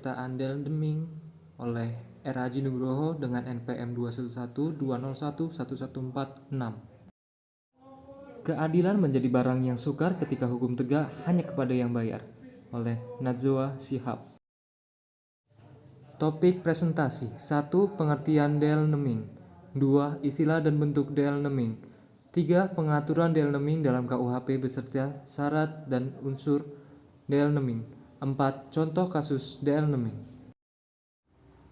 penyertaan Del Deming oleh R. Haji Nugroho dengan NPM 21120114146. Keadilan menjadi barang yang sukar ketika hukum tegak hanya kepada yang bayar, oleh Najwa Shihab. Topik presentasi: 1. Pengertian Del Deming. 2. Istilah dan bentuk Del Deming. 3. Pengaturan Del Deming dalam KUHP beserta syarat dan unsur Del Deming. 4. Contoh kasus Del Deming.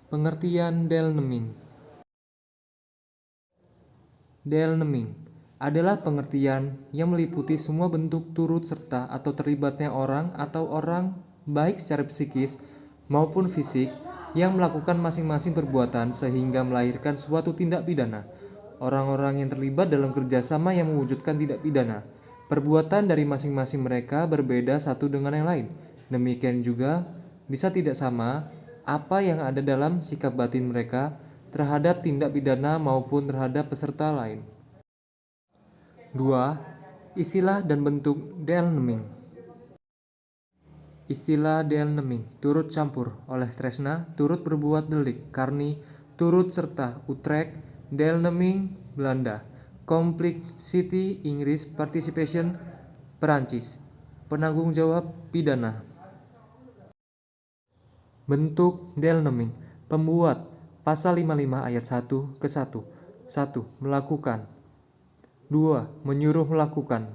Pengertian Del Deming. Del Deming adalah pengertian yang meliputi semua bentuk turut serta atau terlibatnya orang atau orang baik secara psikis maupun fisik yang melakukan masing-masing perbuatan sehingga melahirkan suatu tindak pidana. Orang-orang yang terlibat dalam kerjasama yang mewujudkan tindak pidana. Perbuatan dari masing-masing mereka berbeda satu dengan yang lain. Demikian juga bisa tidak sama apa yang ada dalam sikap batin mereka terhadap tindak pidana maupun terhadap peserta lain. 2. Istilah dan bentuk Del Deming. Istilah Del Deming: turut campur, oleh Tresna, turut berbuat delik, Karni, turut serta, Utrecht, Del Deming, Belanda, complicity, Inggris, participation, Perancis, penanggung jawab pidana. Bentuk Del Deming: pembuat, pasal 55 ayat 1 ke 1. 1. Melakukan. 2. Menyuruh melakukan.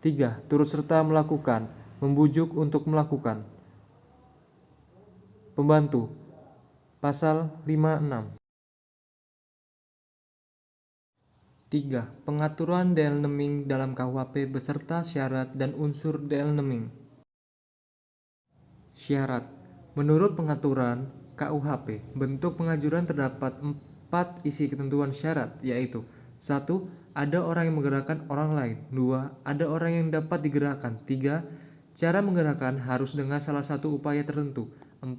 3. Turut serta melakukan, membujuk untuk melakukan. Pembantu. Pasal 56. 3. Pengaturan Del Deming dalam KUHP beserta syarat dan unsur Del Deming. Syarat. Menurut pengaturan KUHP, bentuk pengajuran terdapat 4 isi ketentuan syarat, yaitu: 1. Ada orang yang menggerakkan orang lain. 2. Ada orang yang dapat digerakkan. 3. Cara menggerakkan harus dengan salah satu upaya tertentu. 4.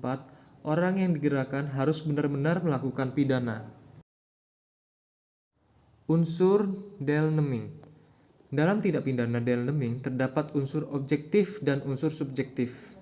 Orang yang digerakkan harus benar-benar melakukan pidana. Unsur Del Deming. Dalam tindak pidana Del Deming terdapat unsur objektif dan unsur subjektif.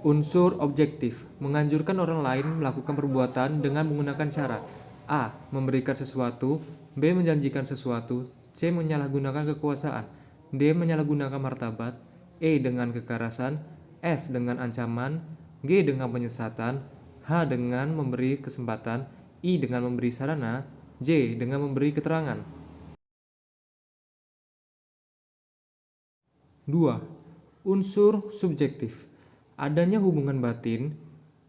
Unsur objektif menganjurkan orang lain melakukan perbuatan dengan menggunakan cara: A. Memberikan sesuatu, B. Menjanjikan sesuatu, C. Menyalahgunakan kekuasaan, D. Menyalahgunakan martabat, E. Dengan kekerasan, F. Dengan ancaman, G. Dengan penyesatan, H. Dengan memberi kesempatan, I. Dengan memberi sarana, J. Dengan memberi keterangan. 2. Unsur subjektif: adanya hubungan batin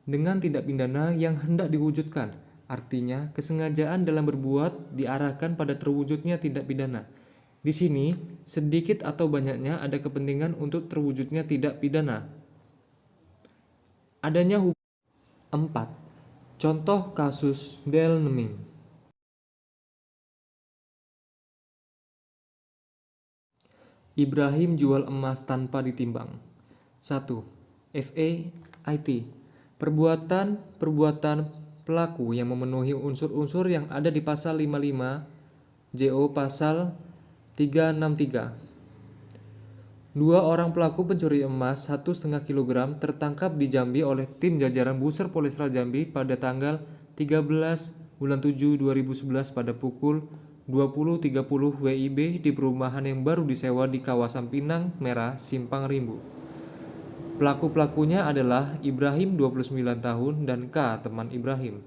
dengan tindak pidana yang hendak diwujudkan. Artinya, kesengajaan dalam berbuat diarahkan pada terwujudnya tindak pidana. Di sini, sedikit atau banyaknya ada kepentingan untuk terwujudnya tindak pidana. Adanya 4. Contoh kasus Del Deming. Ibrahim jual emas tanpa ditimbang. 1. FAIT. Perbuatan pelaku yang memenuhi unsur-unsur yang ada di pasal 55 JO pasal 363. 2 orang pelaku pencuri emas 1,5 kg tertangkap di Jambi oleh tim jajaran Buser Polrestabes Jambi pada tanggal 13 bulan 7 2011 pada pukul 20.30 WIB di perumahan yang baru disewa di kawasan Pinang Merah, Simpang Rimbu. Pelaku-pelakunya adalah Ibrahim 29 tahun dan K teman Ibrahim.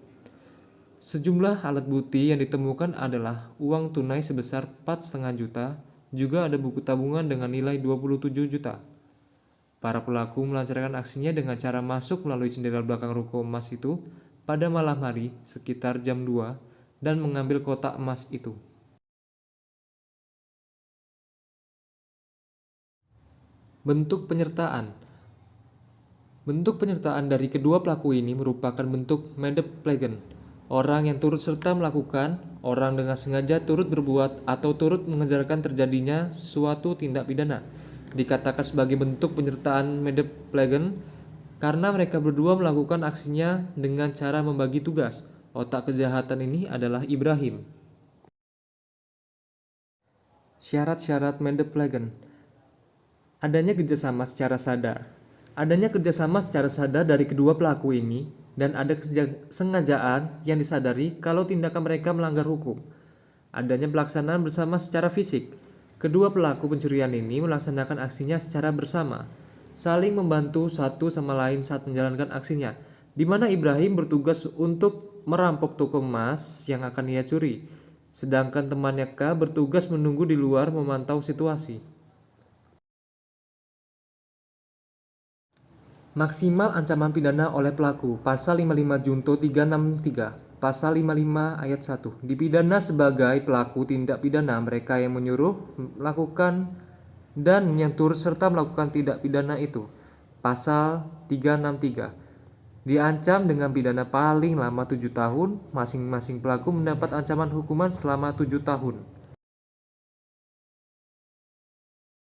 Sejumlah alat bukti yang ditemukan adalah uang tunai sebesar 4,5 juta, juga ada buku tabungan dengan nilai 27 juta. Para pelaku melancarkan aksinya dengan cara masuk melalui jendela belakang ruko emas itu pada malam hari sekitar jam 2 dan mengambil kotak emas itu. Bentuk penyertaan. Bentuk penyertaan dari kedua pelaku ini merupakan bentuk medeplegen, orang yang turut serta melakukan, orang dengan sengaja turut berbuat atau turut mengajarkan terjadinya suatu tindak pidana. Dikatakan sebagai bentuk penyertaan medeplegen karena mereka berdua melakukan aksinya dengan cara membagi tugas. Otak kejahatan ini adalah Ibrahim. Syarat-syarat medeplegen. Adanya kerjasama secara sadar. Adanya kerjasama secara sadar dari kedua pelaku ini dan ada kesengajaan yang disadari kalau tindakan mereka melanggar hukum. Adanya pelaksanaan bersama secara fisik. Kedua pelaku pencurian ini melaksanakan aksinya secara bersama, saling membantu satu sama lain saat menjalankan aksinya, di mana Ibrahim bertugas untuk merampok toko emas yang akan ia curi, sedangkan temannya K bertugas menunggu di luar memantau situasi. Maksimal ancaman pidana oleh pelaku, Pasal 55 Junto 363, Pasal 55 Ayat 1, dipidana sebagai pelaku tindak pidana mereka yang menyuruh, melakukan, dan menyentuh serta melakukan tindak pidana itu. Pasal 363, diancam dengan pidana paling lama 7 tahun, masing-masing pelaku mendapat ancaman hukuman selama 7 tahun.